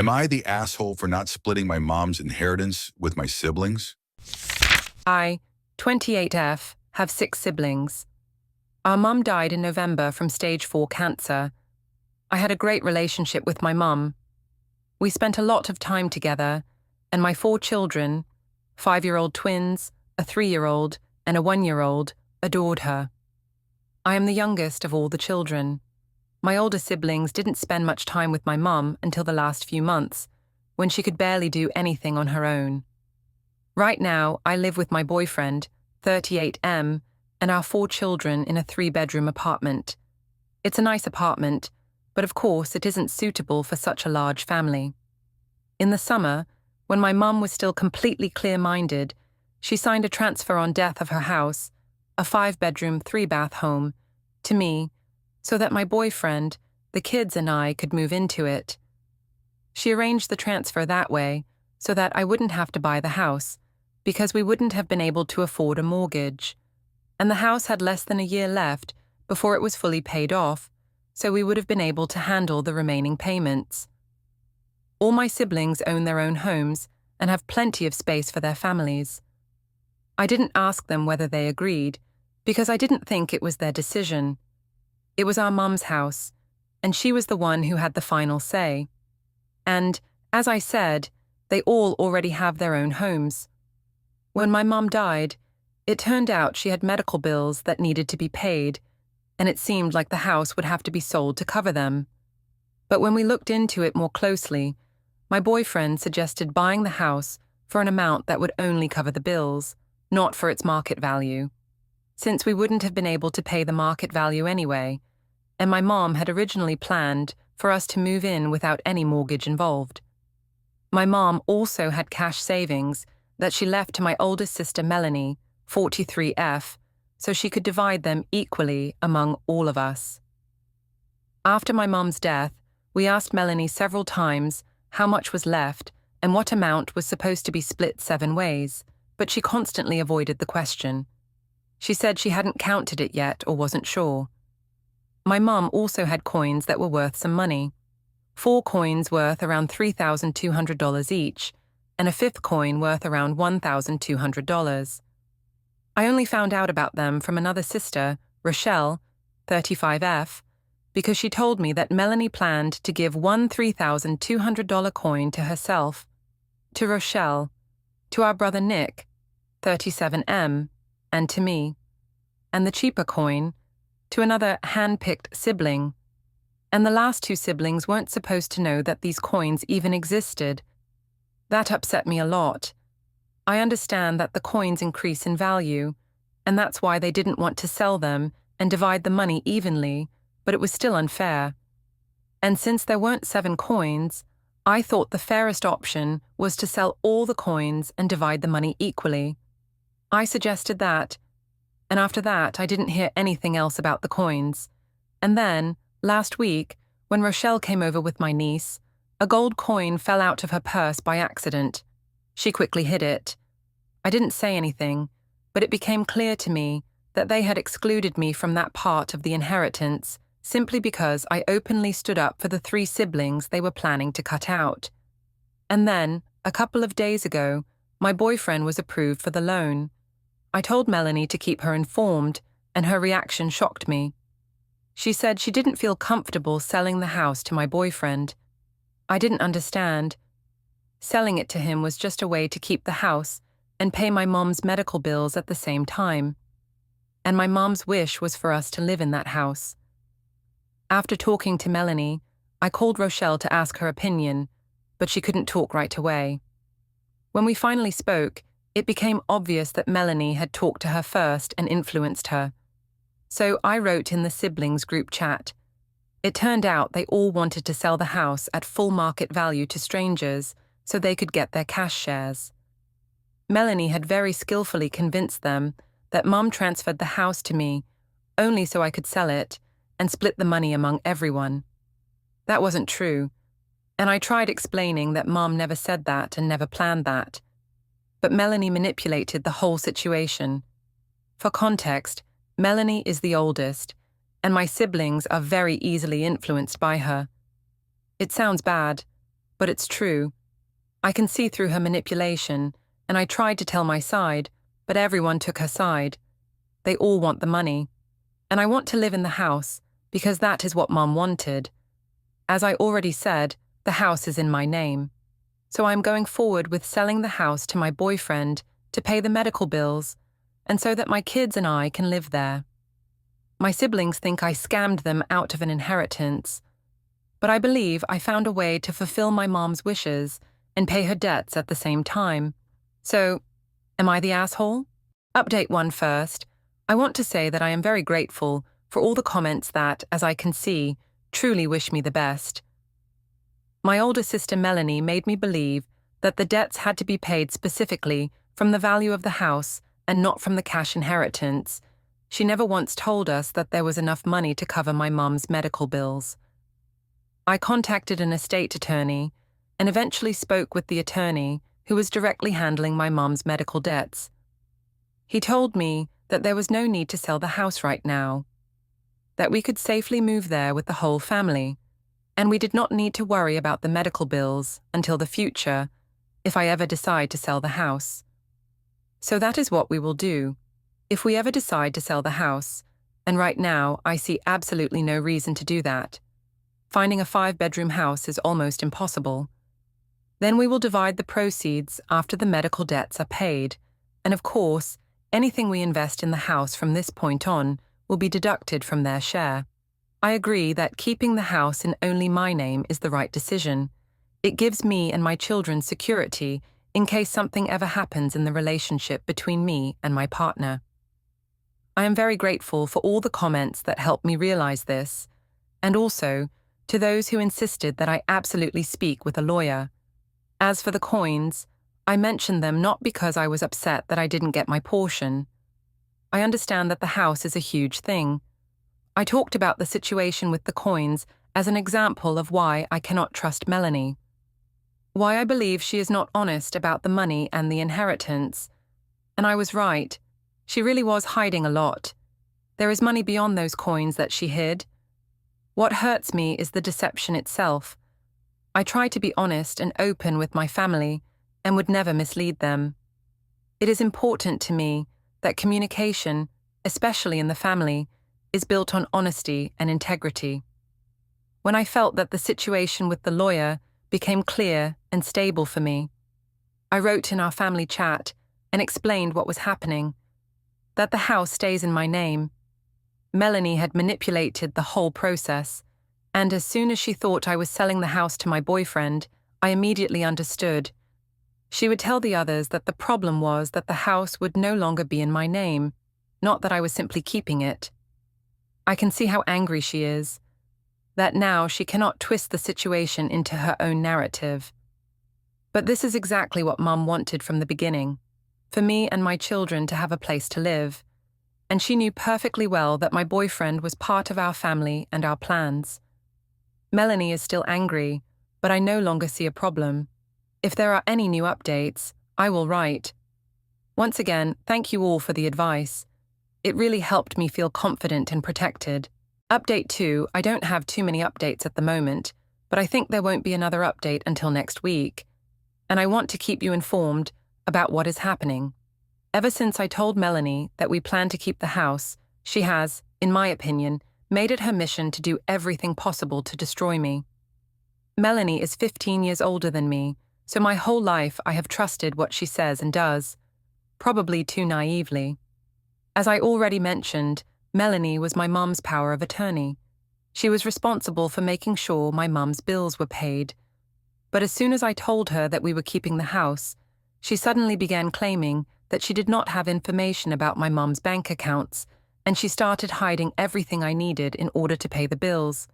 Am I the asshole for not splitting my mom's inheritance with my siblings? I, 28F, have 6 siblings. Our mum died in November from stage 4 cancer. I had a great relationship with my mum. We spent a lot of time together, and my 4 children, 5-year-old twins, a 3-year-old, and a 1-year-old, adored her. I am the youngest of all the children. My older siblings didn't spend much time with my mum until the last few months, when she could barely do anything on her own. Right now, I live with my boyfriend, 38M, and our 4 children in a 3-bedroom apartment. It's a nice apartment, but of course it isn't suitable for such a large family. In the summer, when my mum was still completely clear-minded, she signed a transfer on death of her house, a 5-bedroom, 3-bath home, to me, so that my boyfriend, the kids, and I could move into it. She arranged the transfer that way so that I wouldn't have to buy the house, because we wouldn't have been able to afford a mortgage. And the house had less than a year left before it was fully paid off, so we would have been able to handle the remaining payments. All my siblings own their own homes and have plenty of space for their families. I didn't ask them whether they agreed, because I didn't think it was their decision. It was our mum's house, and she was the one who had the final say. And, as I said, they all already have their own homes. When my mum died, it turned out she had medical bills that needed to be paid, and it seemed like the house would have to be sold to cover them. But when we looked into it more closely, my boyfriend suggested buying the house for an amount that would only cover the bills, not for its market value, since we wouldn't have been able to pay the market value anyway, and my mom had originally planned for us to move in without any mortgage involved. My mom also had cash savings that she left to my oldest sister Melanie, 43F, so she could divide them equally among all of us. After my mom's death, we asked Melanie several times how much was left and what amount was supposed to be split 7 ways, but she constantly avoided the question. She said she hadn't counted it yet or wasn't sure. My mum also had coins that were worth some money. 4 coins worth around $3,200 each, and a 5th coin worth around $1,200. I only found out about them from another sister, Rochelle, 35F, because she told me that Melanie planned to give one $3,200 coin to herself, to Rochelle, to our brother Nick, 37M, and to me, and the cheaper coin to another hand-picked sibling. And the last 2 siblings weren't supposed to know that these coins even existed. That upset me a lot. I understand that the coins increase in value, and that's why they didn't want to sell them and divide the money evenly, but it was still unfair. And since there weren't 7 coins, I thought the fairest option was to sell all the coins and divide the money equally. I suggested that, and after that I didn't hear anything else about the coins. And then, last week, when Rochelle came over with my niece, a gold coin fell out of her purse by accident. She quickly hid it. I didn't say anything, but it became clear to me that they had excluded me from that part of the inheritance simply because I openly stood up for the 3 siblings they were planning to cut out. And then, a couple of days ago, my boyfriend was approved for the loan. I told Melanie to keep her informed, and her reaction shocked me. She said she didn't feel comfortable selling the house to my boyfriend. I didn't understand. Selling it to him was just a way to keep the house and pay my mom's medical bills at the same time. And my mom's wish was for us to live in that house. After talking to Melanie, I called Rochelle to ask her opinion, but she couldn't talk right away. When we finally spoke, it became obvious that Melanie had talked to her first and influenced her. So I wrote in the siblings group chat. It turned out they all wanted to sell the house at full market value to strangers so they could get their cash shares. Melanie had very skillfully convinced them that Mum transferred the house to me only so I could sell it and split the money among everyone. That wasn't true, and I tried explaining that Mum never said that and never planned that. But Melanie manipulated the whole situation. For context, Melanie is the oldest, and my siblings are very easily influenced by her. It sounds bad, but it's true. I can see through her manipulation, and I tried to tell my side, but everyone took her side. They all want the money. And I want to live in the house, because that is what Mom wanted. As I already said, the house is in my name. So I'm going forward with selling the house to my boyfriend to pay the medical bills, and so that my kids and I can live there. My siblings think I scammed them out of an inheritance, but I believe I found a way to fulfill my mom's wishes and pay her debts at the same time. So, am I the asshole? Update 1 first. I want to say that I am very grateful for all the comments that, as I can see, truly wish me the best. My older sister Melanie made me believe that the debts had to be paid specifically from the value of the house and not from the cash inheritance. She never once told us that there was enough money to cover my mum's medical bills. I contacted an estate attorney and eventually spoke with the attorney who was directly handling my mum's medical debts. He told me that there was no need to sell the house right now, that we could safely move there with the whole family, and we did not need to worry about the medical bills until the future, if I ever decide to sell the house. So that is what we will do, if we ever decide to sell the house, and right now I see absolutely no reason to do that. Finding a 5-bedroom house is almost impossible. Then we will divide the proceeds after the medical debts are paid, and of course, anything we invest in the house from this point on will be deducted from their share. I agree that keeping the house in only my name is the right decision. It gives me and my children security in case something ever happens in the relationship between me and my partner. I am very grateful for all the comments that helped me realize this, and also to those who insisted that I absolutely speak with a lawyer. As for the coins, I mentioned them not because I was upset that I didn't get my portion. I understand that the house is a huge thing. I talked about the situation with the coins as an example of why I cannot trust Melanie. Why I believe she is not honest about the money and the inheritance. And I was right. She really was hiding a lot. There is money beyond those coins that she hid. What hurts me is the deception itself. I try to be honest and open with my family and would never mislead them. It is important to me that communication, especially in the family, is built on honesty and integrity. When I felt that the situation with the lawyer became clear and stable for me, I wrote in our family chat and explained what was happening, that the house stays in my name. Melanie had manipulated the whole process, and as soon as she thought I was selling the house to my boyfriend, I immediately understood. She would tell the others that the problem was that the house would no longer be in my name, not that I was simply keeping it. I can see how angry she is, that now she cannot twist the situation into her own narrative. But this is exactly what Mum wanted from the beginning, for me and my children to have a place to live, and she knew perfectly well that my boyfriend was part of our family and our plans. Melanie is still angry, but I no longer see a problem. If there are any new updates, I will write. Once again, thank you all for the advice. It really helped me feel confident and protected. Update 2, I don't have too many updates at the moment, but I think there won't be another update until next week. And I want to keep you informed about what is happening. Ever since I told Melanie that we plan to keep the house, she has, in my opinion, made it her mission to do everything possible to destroy me. Melanie is 15 years older than me, so my whole life I have trusted what she says and does, probably too naively. As I already mentioned, Melanie was my mum's power of attorney. She was responsible for making sure my mum's bills were paid. But as soon as I told her that we were keeping the house, she suddenly began claiming that she did not have information about my mum's bank accounts, and she started hiding everything I needed in order to pay the bills.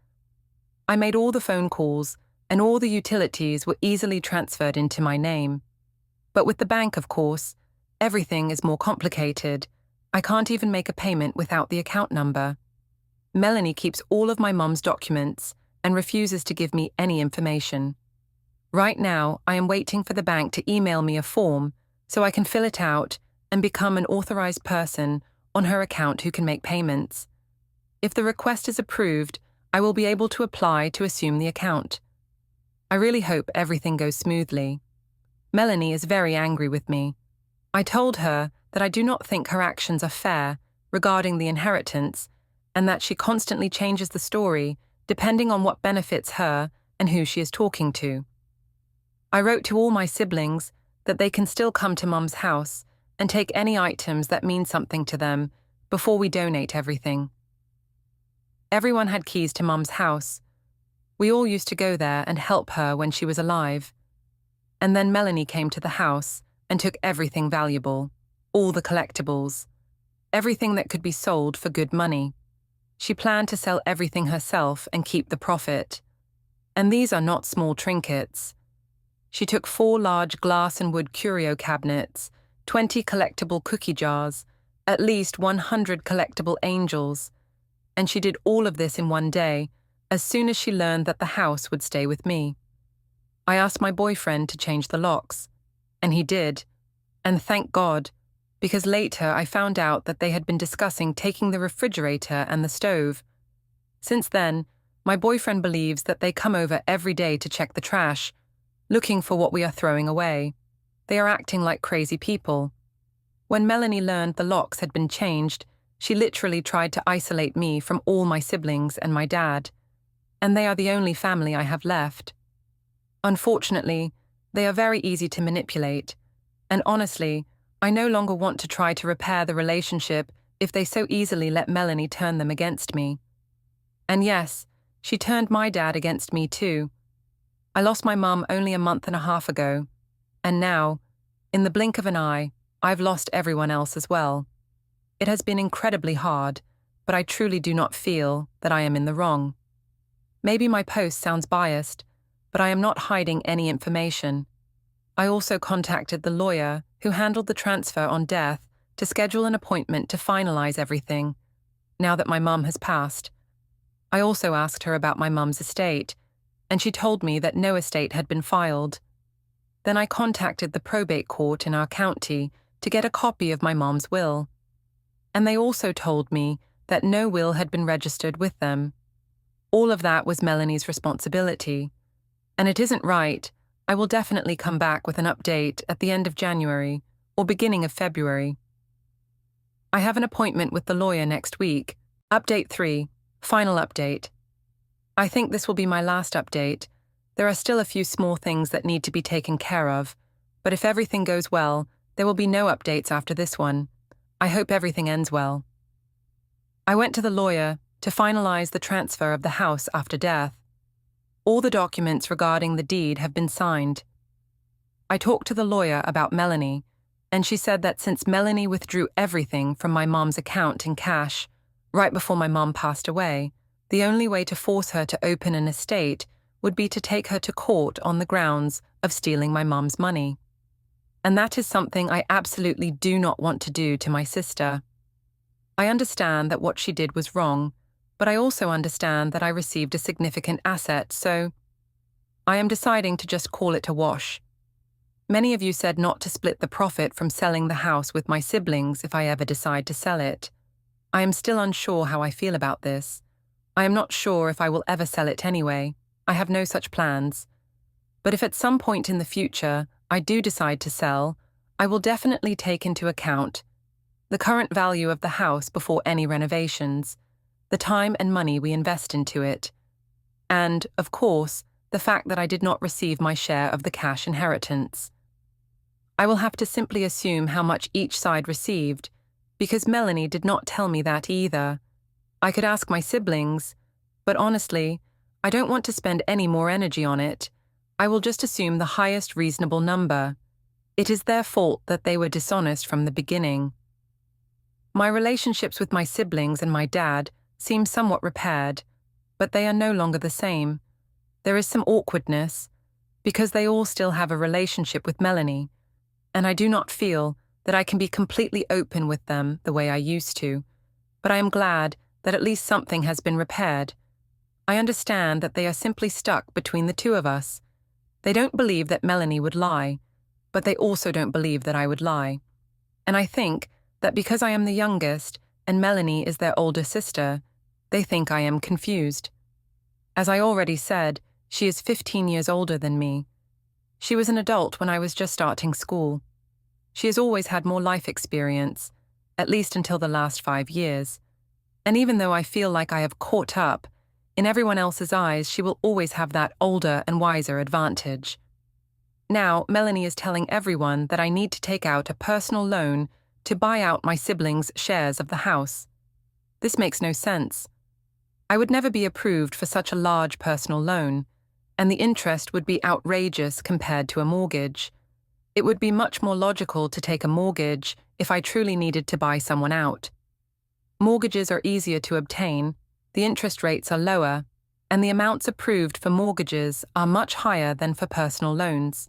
I made all the phone calls, and all the utilities were easily transferred into my name. But with the bank, of course, everything is more complicated. I can't even make a payment without the account number. Melanie keeps all of my mum's documents and refuses to give me any information. Right now, I am waiting for the bank to email me a form so I can fill it out and become an authorized person on her account who can make payments. If the request is approved, I will be able to apply to assume the account. I really hope everything goes smoothly. Melanie is very angry with me. I told her that I do not think her actions are fair regarding the inheritance and that she constantly changes the story depending on what benefits her and who she is talking to. I wrote to all my siblings that they can still come to Mum's house and take any items that mean something to them before we donate everything. Everyone had keys to Mum's house. We all used to go there and help her when she was alive. And then Melanie came to the house and took everything valuable, all the collectibles, everything that could be sold for good money. She planned to sell everything herself and keep the profit. And these are not small trinkets. She took 4 large glass and wood curio cabinets, 20 collectible cookie jars, at least 100 collectible angels, and she did all of this in one day, as soon as she learned that the house would stay with me. I asked my boyfriend to change the locks, and he did, and thank God, because later I found out that they had been discussing taking the refrigerator and the stove. Since then, my boyfriend believes that they come over every day to check the trash, looking for what we are throwing away. They are acting like crazy people. When Melanie learned the locks had been changed, she literally tried to isolate me from all my siblings and my dad, and they are the only family I have left. Unfortunately, they are very easy to manipulate, and honestly, I no longer want to try to repair the relationship if they so easily let Melanie turn them against me. And yes, she turned my dad against me too. I lost my mum only a month and a half ago, and now, in the blink of an eye, I've lost everyone else as well. It has been incredibly hard, but I truly do not feel that I am in the wrong. Maybe my post sounds biased, but I am not hiding any information. I also contacted the lawyer who handled the transfer on death to schedule an appointment to finalize everything, now that my mum has passed. I also asked her about my mum's estate, and she told me that no estate had been filed. Then I contacted the probate court in our county to get a copy of my mom's will. And they also told me that no will had been registered with them. All of that was Melanie's responsibility. And it isn't right. I will definitely come back with an update at the end of January or beginning of February. I have an appointment with the lawyer next week. Update 3, final update. I think this will be my last update. There are still a few small things that need to be taken care of, but if everything goes well, there will be no updates after this one. I hope everything ends well. I went to the lawyer to finalize the transfer of the house after death. All the documents regarding the deed have been signed. I talked to the lawyer about Melanie, and she said that since Melanie withdrew everything from my mom's account in cash right before my mom passed away, the only way to force her to open an estate would be to take her to court on the grounds of stealing my mom's money. And that is something I absolutely do not want to do to my sister. I understand that what she did was wrong, but I also understand that I received a significant asset, so I am deciding to just call it a wash. Many of you said not to split the profit from selling the house with my siblings if I ever decide to sell it. I am still unsure how I feel about this. I am not sure if I will ever sell it anyway. I have no such plans. But if at some point in the future I do decide to sell, I will definitely take into account the current value of the house before any renovations, the time and money we invest into it, and, of course, the fact that I did not receive my share of the cash inheritance. I will have to simply assume how much each side received, because Melanie did not tell me that either. I could ask my siblings, but honestly, I don't want to spend any more energy on it. I will just assume the highest reasonable number. It is their fault that they were dishonest from the beginning. My relationships with my siblings and my dad seem somewhat repaired, but they are no longer the same. There is some awkwardness, because they all still have a relationship with Melanie, and I do not feel that I can be completely open with them the way I used to, but I am glad that at least something has been repaired. I understand that they are simply stuck between the two of us. They don't believe that Melanie would lie, but they also don't believe that I would lie. And I think that because I am the youngest and Melanie is their older sister, they think I am confused. As I already said, She is 15 years older than me. She was an adult when I was just starting school. She has always had more life experience, at least until the last 5 years. And even though I feel like I have caught up, in everyone else's eyes, she will always have that older and wiser advantage. Now, Melanie is telling everyone that I need to take out a personal loan to buy out my siblings' shares of the house. This makes no sense. I would never be approved for such a large personal loan, and the interest would be outrageous compared to a mortgage. It would be much more logical to take a mortgage if I truly needed to buy someone out. Mortgages are easier to obtain, the interest rates are lower, and the amounts approved for mortgages are much higher than for personal loans.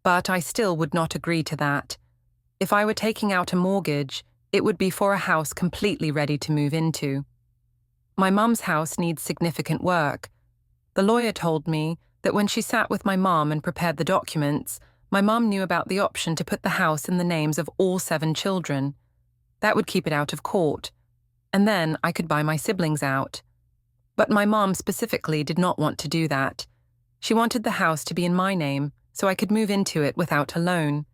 But I still would not agree to that. If I were taking out a mortgage, it would be for a house completely ready to move into. My mum's house needs significant work. The lawyer told me that when she sat with my mum and prepared the documents, my mum knew about the option to put the house in the names of all 7 children. That would keep it out of court. And then I could buy my siblings out. But my mom specifically did not want to do that. She wanted the house to be in my name so I could move into it without a loan.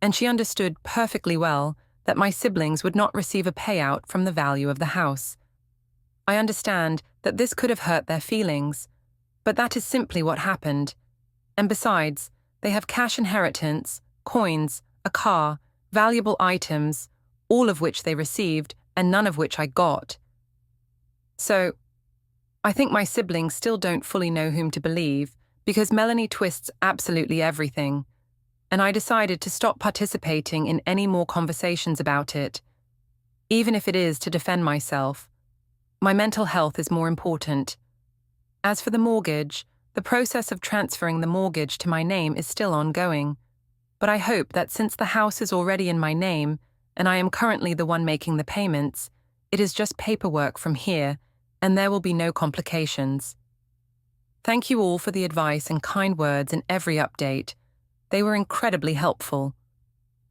And she understood perfectly well that my siblings would not receive a payout from the value of the house. I understand that this could have hurt their feelings, but that is simply what happened. And besides, they have cash inheritance, coins, a car, valuable items, all of which they received and none of which I got. So, I think my siblings still don't fully know whom to believe because Melanie twists absolutely everything, and I decided to stop participating in any more conversations about it, even if it is to defend myself. My mental health is more important. As for the mortgage, the process of transferring the mortgage to my name is still ongoing, but I hope that since the house is already in my name and I am currently the one making the payments, it is just paperwork from here, and there will be no complications. Thank you all for the advice and kind words in every update. They were incredibly helpful.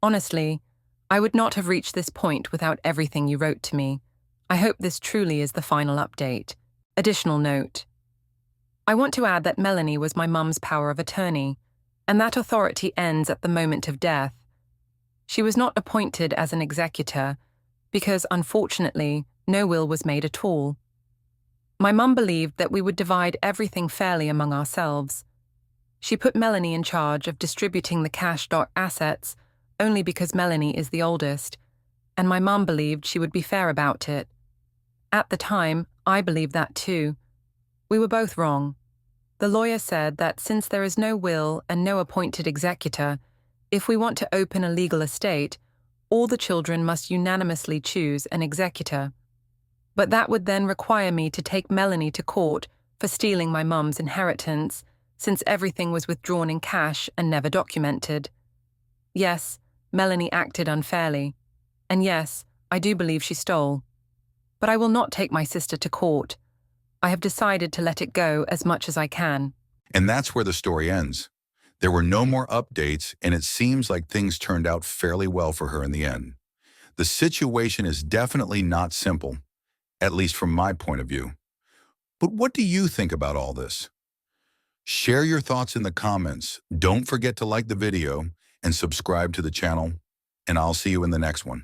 Honestly, I would not have reached this point without everything you wrote to me. I hope this truly is the final update. Additional note. I want to add that Melanie was my mum's power of attorney, and that authority ends at the moment of death. She was not appointed as an executor, because, unfortunately, no will was made at all. My mum believed that we would divide everything fairly among ourselves. She put Melanie in charge of distributing the cash-assets only because Melanie is the oldest, and my mum believed she would be fair about it. At the time, I believed that too. We were both wrong. The lawyer said that since there is no will and no appointed executor, if we want to open a legal estate, all the children must unanimously choose an executor. But that would then require me to take Melanie to court for stealing my mum's inheritance, since everything was withdrawn in cash and never documented. Yes, Melanie acted unfairly. And yes, I do believe she stole. But I will not take my sister to court. I have decided to let it go as much as I can. And that's where the story ends. There were no more updates, and it seems like things turned out fairly well for her in the end. The situation is definitely not simple, at least from my point of view. But what do you think about all this? Share your thoughts in the comments. Don't forget to like the video and subscribe to the channel, and I'll see you in the next one.